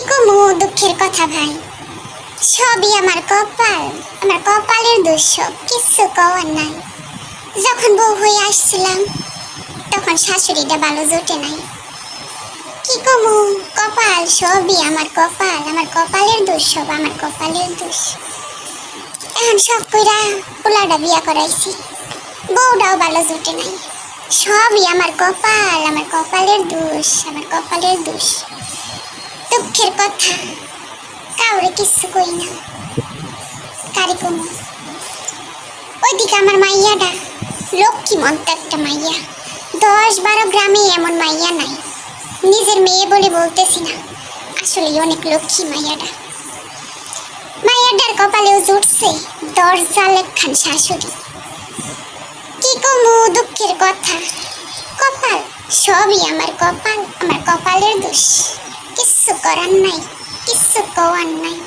কমু দুঃখের কথা ভাই, সবই আমার কপাল, আমার কপালের দোষ সব, কিচ্ছু কওয়ার নাই। যখন বউ হয়ে আসছিলাম তখন শাশুড়িটা ভালো জোটে নাই। কি কমু, কপাল, সবই আমার কপাল, আমার কপালের দোষ সব, আমার কপালের দোষ। এখন সব কইরা পোলাটা বিয়া করাইছি, বউটাও ভালো জোটে নাই। সবই আমার কপাল, আমার কপালের দোষ, আমার কপালের দোষ। দুঃখের কথা কাউরে কিচ্ছু কই না, কারি কমু। ওইদিকে আমার মাইয়াটা লক্ষ্মীমন্ত একটা মাইয়া, 10-12 গ্রামে এমন মাইয়া নাই। নিজের মেয়ে বলে বলতেছি না, আসলে অনেক লক্ষ্মী মাইয়াটা। মাইয়াটার কপালেও জুটছে দরজা লেখান শাশুড়ি। কি কমু দুঃখের কথা, কপাল, সবই আমার কপাল, আমার কপালের দোষ। কিচ্ছু করার নাই, কিচ্ছু কওয়ার নাই।